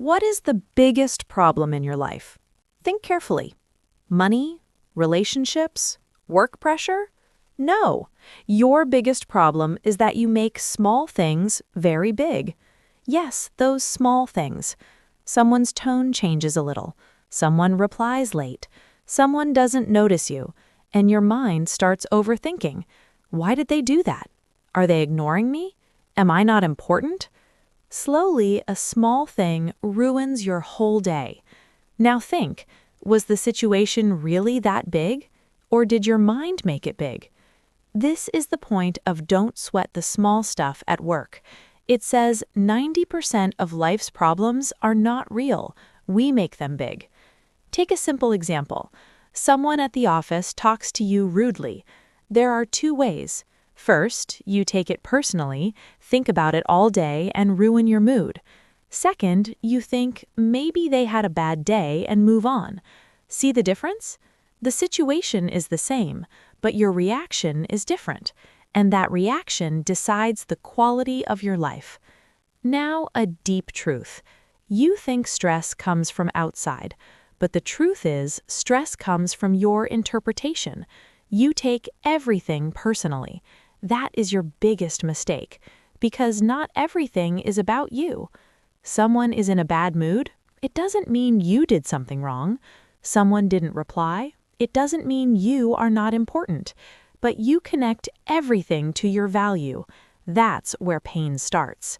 What is the biggest problem in your life? Think carefully. Money? Relationships? Work pressure? No. Your biggest problem is that you make small things very big. Yes, those small things. Someone's tone changes a little. Someone replies late. Someone doesn't notice you. And your mind starts overthinking. Why did they do that? Are they ignoring me? Am I not important? Slowly, a small thing ruins your whole day. Now think, was the situation really that big? Or did your mind make it big? This is the point of don't sweat the small stuff at work. It says 90% of life's problems are not real. We make them big. Take a simple example. Someone at the office talks to you rudely. There are two ways. First, you take it personally, think about it all day, and ruin your mood. Second, you think maybe they had a bad day and move on. See the difference? The situation is the same, but your reaction is different, and that reaction decides the quality of your life. Now, a deep truth. You think stress comes from outside, but the truth is stress comes from your interpretation. You take everything personally. That is your biggest mistake, because not everything is about you. Someone is in a bad mood, it doesn't mean you did something wrong. Someone didn't reply, it doesn't mean you are not important. But you connect everything to your value. That's where pain starts.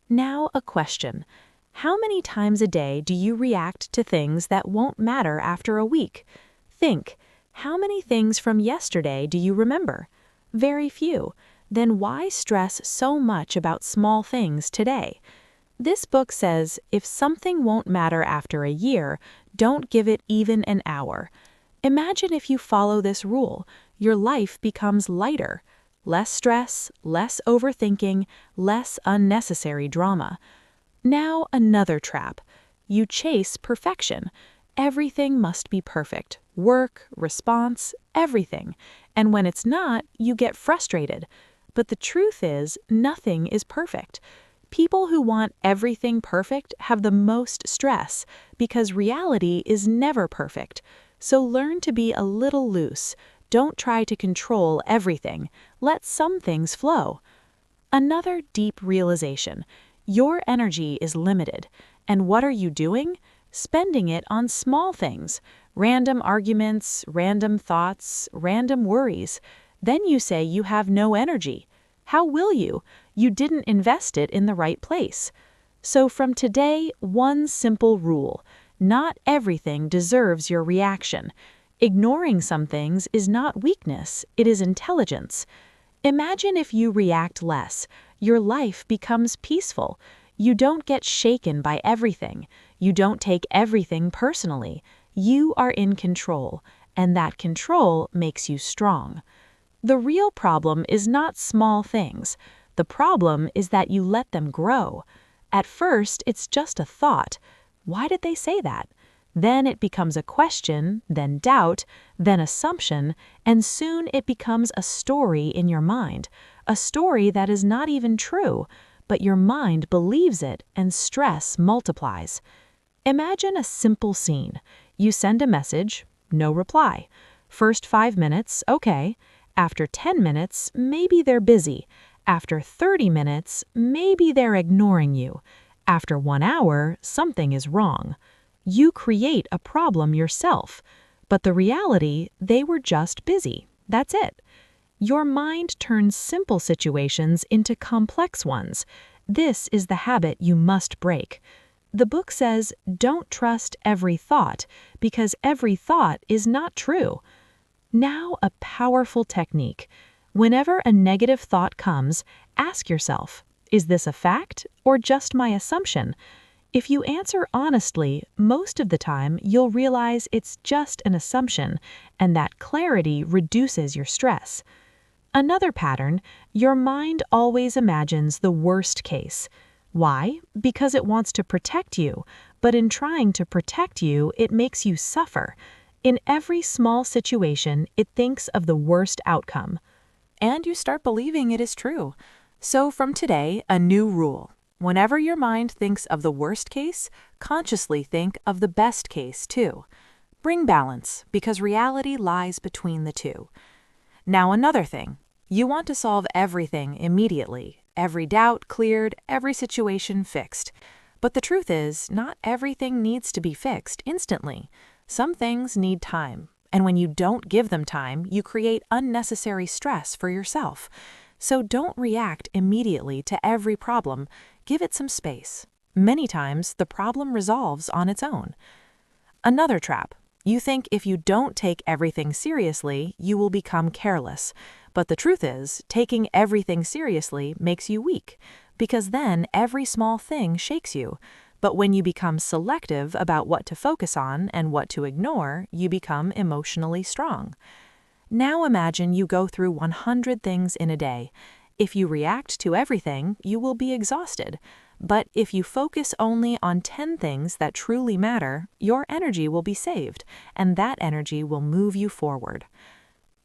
Now a question. How many times a day do you react to things that won't matter after a week? Think, how many things from yesterday do you remember? Very few. Then why stress so much about small things today? This book says, if something won't matter after a year, don't give it even an hour. Imagine if you follow this rule, your life becomes lighter. Less stress, less overthinking, less unnecessary drama. Now another trap. You chase perfection. Everything must be perfect. Work, response, everything. And when it's not, you get frustrated. But the truth is, nothing is perfect. People who want everything perfect have the most stress because reality is never perfect. So learn to be a little loose. Don't try to control everything. Let some things flow. Another deep realization. Your energy is limited. And what are you doing? Spending it on small things. Random arguments, random thoughts, random worries. Then you say you have no energy. How will you? You didn't invest it in the right place. So from today, one simple rule. Not everything deserves your reaction. Ignoring some things is not weakness, it is intelligence. Imagine if you react less. Your life becomes peaceful. You don't get shaken by everything. You don't take everything personally. You are in control, and that control makes you strong. The real problem is not small things. The problem is that you let them grow. At first, it's just a thought. Why did they say that? Then it becomes a question, then doubt, then assumption, and soon it becomes a story in your mind. A story that is not even true, but your mind believes it and stress multiplies. Imagine a simple scene. You send a message, no reply. First 5 minutes, okay. After 10 minutes, maybe they're busy. After 30 minutes, maybe they're ignoring you. After 1 hour, something is wrong. You create a problem yourself. But the reality, they were just busy. That's it. Your mind turns simple situations into complex ones. This is the habit you must break. The book says, don't trust every thought, because every thought is not true. Now a powerful technique. Whenever a negative thought comes, ask yourself, is this a fact or just my assumption? If you answer honestly, most of the time you'll realize it's just an assumption, and that clarity reduces your stress. Another pattern, your mind always imagines the worst case. Why? Because it wants to protect you, but in trying to protect you, it makes you suffer. In every small situation, it thinks of the worst outcome. And you start believing it is true. So from today, a new rule. Whenever your mind thinks of the worst case, consciously think of the best case too. Bring balance, because reality lies between the two. Now another thing. You want to solve everything immediately, every doubt cleared, every situation fixed. But the truth is, not everything needs to be fixed instantly. Some things need time, and when you don't give them time, you create unnecessary stress for yourself. So don't react immediately to every problem. Give it some space. Many times, the problem resolves on its own. Another trap. You think if you don't take everything seriously, you will become careless. But the truth is, taking everything seriously makes you weak, because then every small thing shakes you. But when you become selective about what to focus on and what to ignore, you become emotionally strong. Now imagine you go through 100 things in a day. If you react to everything, you will be exhausted. But if you focus only on 10 things that truly matter, your energy will be saved, and that energy will move you forward.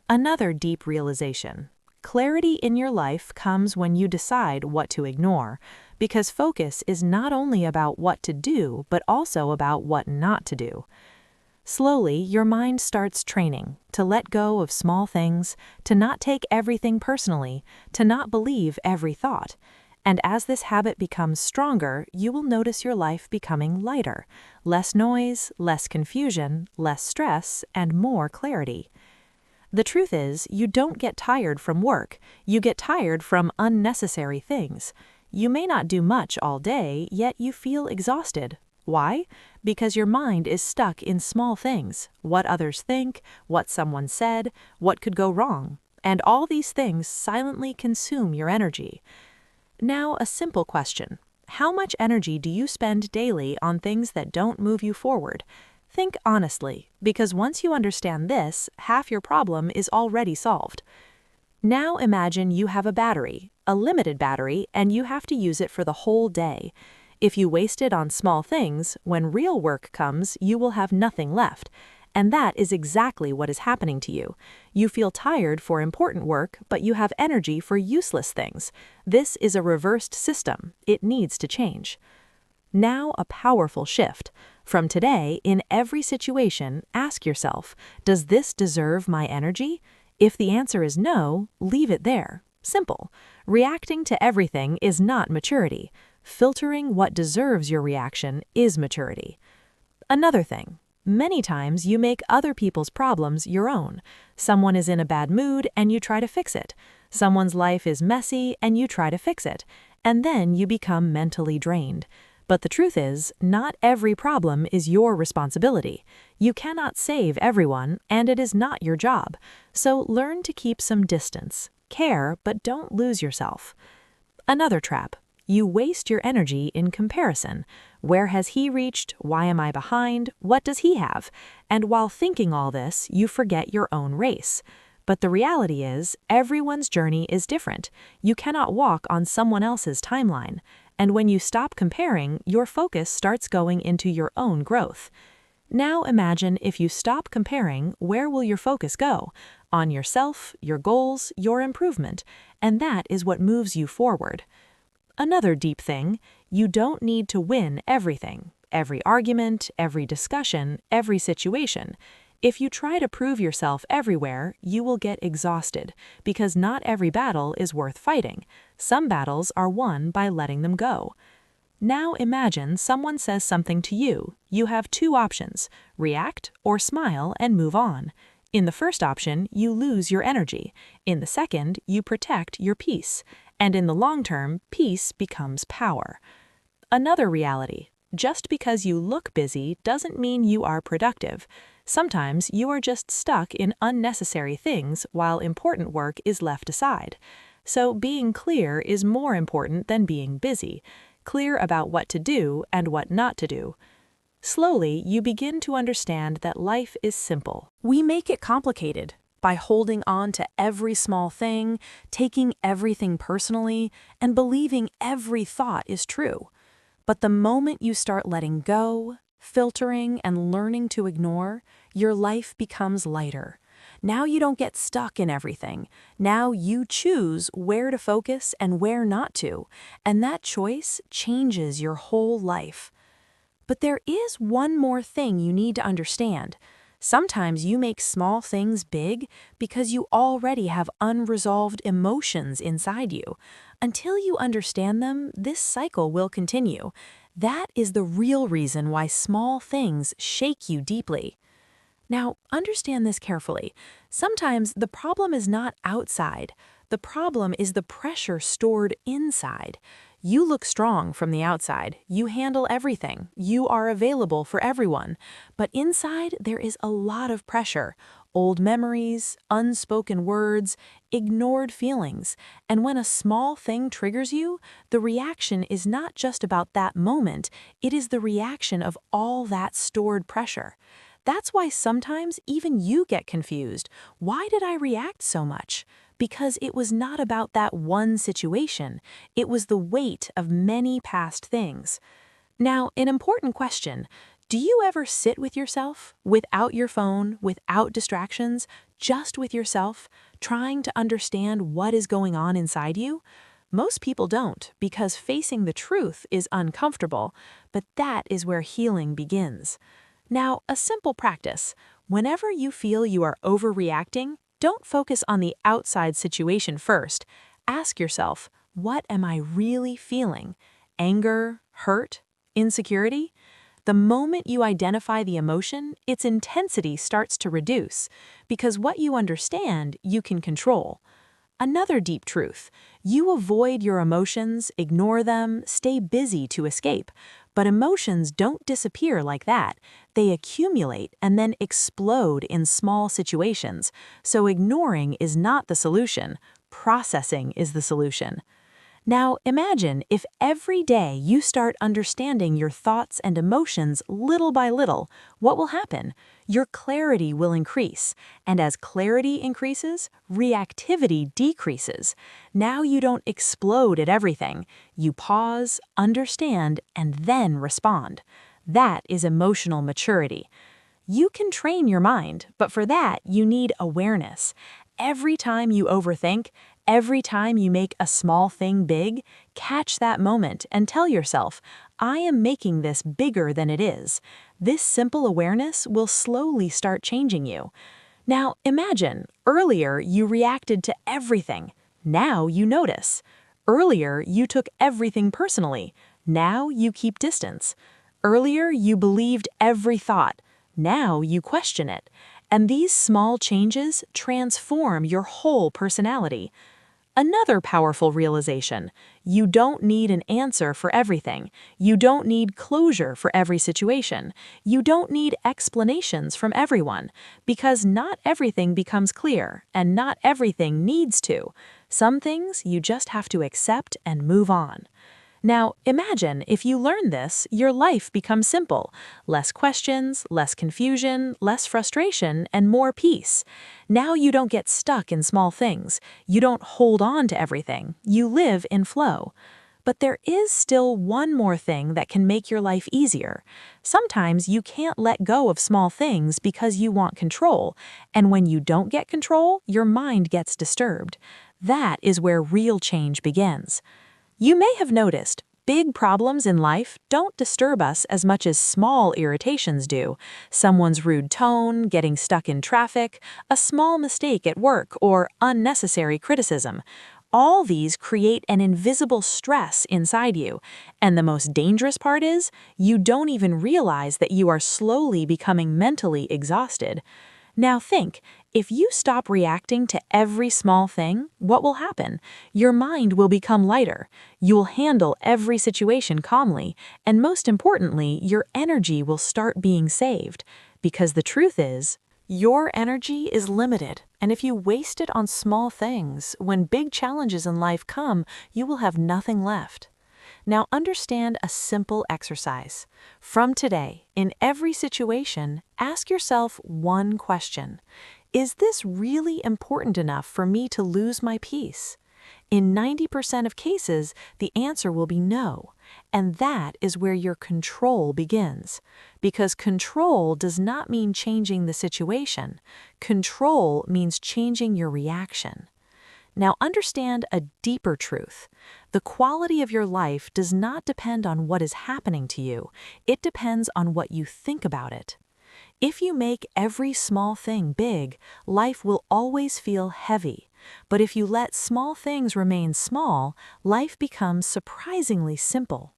Another deep realization. Clarity in your life comes when you decide what to ignore, because focus is not only about what to do, but also about what not to do. Slowly, your mind starts training to let go of small things, to not take everything personally, to not believe every thought. And as this habit becomes stronger, you will notice your life becoming lighter, less noise, less confusion, less stress, and more clarity. The truth is, you don't get tired from work, you get tired from unnecessary things. You may not do much all day, yet you feel exhausted. Why? Because your mind is stuck in small things, what others think, what someone said, what could go wrong, and all these things silently consume your energy. Now, a simple question. How much energy do you spend daily on things that don't move you forward? Think honestly, because once you understand this, half your problem is already solved. Now imagine you have a battery, a limited battery, and you have to use it for the whole day. If you waste it on small things, when real work comes, you will have nothing left. And that is exactly what is happening to you. You feel tired for important work, but you have energy for useless things. This is a reversed system. It needs to change. Now a powerful shift. From today, in every situation, ask yourself, does this deserve my energy? If the answer is no, leave it there. Simple. Reacting to everything is not maturity. Filtering what deserves your reaction is maturity. Another thing. Many times you make other people's problems your own. Someone is in a bad mood and you try to fix it. Someone's life is messy and you try to fix it. And then you become mentally drained. But the truth is, not every problem is your responsibility. You cannot save everyone, and it is not your job. So learn to keep some distance. Care, but don't lose yourself. Another trap. You waste your energy in comparison. Where has he reached? Why am I behind? What does he have? And while thinking all this, you forget your own race. But the reality is, everyone's journey is different. You cannot walk on someone else's timeline. And when you stop comparing, your focus starts going into your own growth. Now imagine if you stop comparing, where will your focus go? On yourself, your goals, your improvement. And that is what moves you forward. Another deep thing, you don't need to win everything, every argument, every discussion, every situation. If you try to prove yourself everywhere, you will get exhausted, because not every battle is worth fighting. Some battles are won by letting them go. Now imagine someone says something to you. You have two options, react or smile and move on. In the first option, you lose your energy. In the second, you protect your peace. And in the long term, peace becomes power. Another reality. Just because you look busy doesn't mean you are productive. Sometimes you are just stuck in unnecessary things while important work is left aside. So being clear is more important than being busy. Clear about what to do and what not to do. Slowly, you begin to understand that life is simple. We make it complicated by holding on to every small thing, taking everything personally, and believing every thought is true. But the moment you start letting go, filtering, and learning to ignore, your life becomes lighter. Now you don't get stuck in everything. Now you choose where to focus and where not to, and that choice changes your whole life. But there is one more thing you need to understand. Sometimes you make small things big because you already have unresolved emotions inside you. Until you understand them, this cycle will continue. That is the real reason why small things shake you deeply. Now, understand this carefully. Sometimes the problem is not outside. The problem is the pressure stored inside. You look strong from the outside. You handle everything. You are available for everyone. But inside, there is a lot of pressure. Old memories, unspoken words, ignored feelings. And when a small thing triggers you, the reaction is not just about that moment. It is the reaction of all that stored pressure. That's why sometimes even you get confused. Why did I react so much? Because it was not about that one situation. It was the weight of many past things. Now, an important question. Do you ever sit with yourself, without your phone, without distractions, just with yourself, trying to understand what is going on inside you? Most people don't, because facing the truth is uncomfortable, but that is where healing begins. Now, a simple practice. Whenever you feel you are overreacting, don't focus on the outside situation first. Ask yourself, what am I really feeling? Anger, hurt, insecurity? The moment you identify the emotion, its intensity starts to reduce, because what you understand, you can control. Another deep truth. You avoid your emotions, ignore them, stay busy to escape. But emotions don't disappear like that. They accumulate and then explode in small situations. So ignoring is not the solution. Processing is the solution. Now, imagine if every day you start understanding your thoughts and emotions little by little, what will happen? Your clarity will increase, and as clarity increases, reactivity decreases. Now you don't explode at everything. You pause, understand, and then respond. That is emotional maturity. You can train your mind, but for that, you need awareness. Every time you overthink, every time you make a small thing big, catch that moment and tell yourself, I am making this bigger than it is. This simple awareness will slowly start changing you. Now, imagine, earlier you reacted to everything. Now you notice. Earlier you took everything personally. Now you keep distance. Earlier you believed every thought. Now you question it. And these small changes transform your whole personality. Another powerful realization. You don't need an answer for everything. You don't need closure for every situation. You don't need explanations from everyone, because not everything becomes clear, and not everything needs to. Some things you just have to accept and move on. Now, imagine if you learn this, your life becomes simple. Less questions, less confusion, less frustration, and more peace. Now you don't get stuck in small things. You don't hold on to everything. You live in flow. But there is still one more thing that can make your life easier. Sometimes you can't let go of small things because you want control, and when you don't get control, your mind gets disturbed. That is where real change begins. You may have noticed, big problems in life don't disturb us as much as small irritations do. Someone's rude tone, getting stuck in traffic, a small mistake at work, or unnecessary criticism. All these create an invisible stress inside you. And the most dangerous part is, you don't even realize that you are slowly becoming mentally exhausted. Now think, if you stop reacting to every small thing, what will happen? Your mind will become lighter. You'll handle every situation calmly, and most importantly, your energy will start being saved. Because the truth is, your energy is limited, and if you waste it on small things, when big challenges in life come, you will have nothing left. Now understand a simple exercise. From today, in every situation, ask yourself one question. Is this really important enough for me to lose my peace? In 90% of cases, the answer will be no. And that is where your control begins. Because control does not mean changing the situation. Control means changing your reaction. Now understand a deeper truth. The quality of your life does not depend on what is happening to you. It depends on what you think about it. If you make every small thing big, life will always feel heavy. But if you let small things remain small, life becomes surprisingly simple.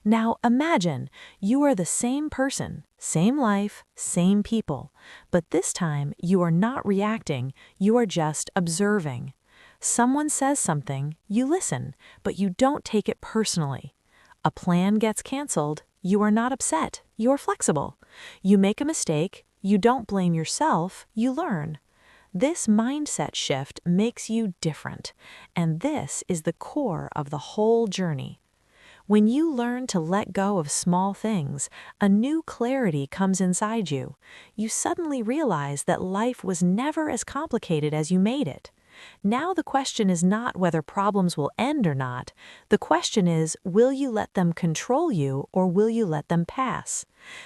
Now imagine you are the same person, same life, same people, but this time you are not reacting, you are just observing. Someone says something, you listen, but you don't take it personally. A plan gets canceled, you are not upset, you are flexible. You make a mistake, you don't blame yourself, you learn. This mindset shift makes you different, and this is the core of the whole journey. When you learn to let go of small things, a new clarity comes inside you. You suddenly realize that life was never as complicated as you made it. Now the question is not whether problems will end or not. The question is, will you let them control you or will you let them pass?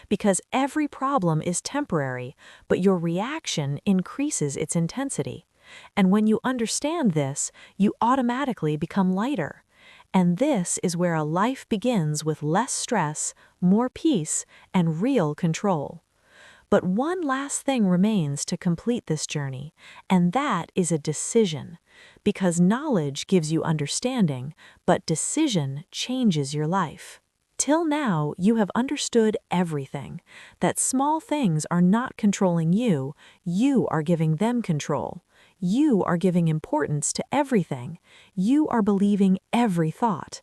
Because every problem is temporary, but your reaction increases its intensity. And when you understand this, you automatically become lighter. And this is where a life begins with less stress, more peace, and real control. But one last thing remains to complete this journey, and that is a decision. Because knowledge gives you understanding, but decision changes your life. Till now, you have understood everything, that small things are not controlling you, you are giving them control. You are giving importance to everything. You are believing every thought.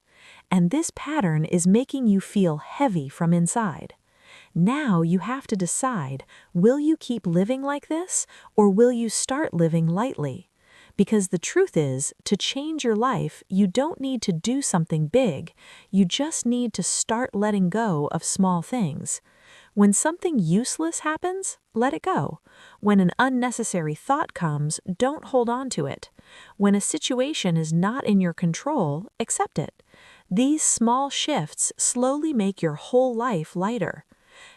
And this pattern is making you feel heavy from inside. Now you have to decide, will you keep living like this, or will you start living lightly? Because the truth is, to change your life, you don't need to do something big. You just need to start letting go of small things. When something useless happens, let it go. When an unnecessary thought comes, don't hold on to it. When a situation is not in your control, accept it. These small shifts slowly make your whole life lighter.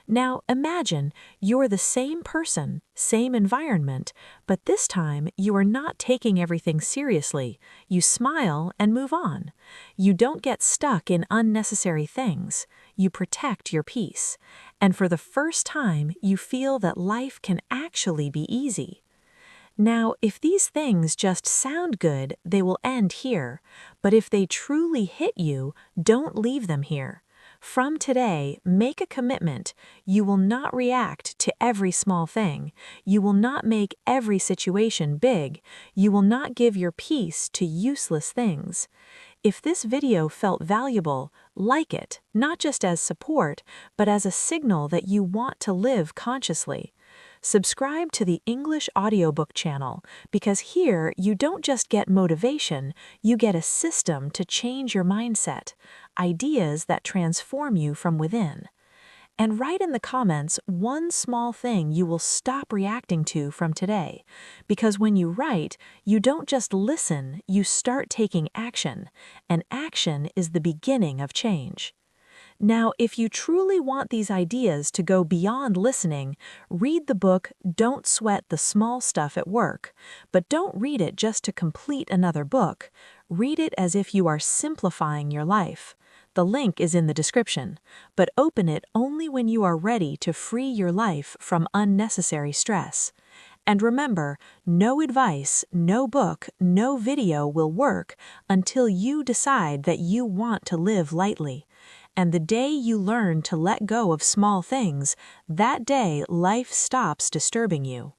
Now imagine you're the same person, same environment, but this time you are not taking everything seriously. You smile and move on. You don't get stuck in unnecessary things. You protect your peace. And for the first time, you feel that life can actually be easy. Now, if these things just sound good, they will end here. But if they truly hit you, don't leave them here. From today, make a commitment. You will not react to every small thing. You will not make every situation big. You will not give your peace to useless things. If this video felt valuable, like it, not just as support, but as a signal that you want to live consciously. Subscribe to the English Audiobook channel, because here you don't just get motivation, you get a system to change your mindset, ideas that transform you from within. And write in the comments one small thing you will stop reacting to from today. Because when you write, you don't just listen, you start taking action. And action is the beginning of change. Now, if you truly want these ideas to go beyond listening, read the book Don't Sweat the Small Stuff at Work. But don't read it just to complete another book. Read it as if you are simplifying your life. The link is in the description, but open it only when you are ready to free your life from unnecessary stress. And remember, no advice, no book, no video will work until you decide that you want to live lightly. And the day you learn to let go of small things, that day life stops disturbing you.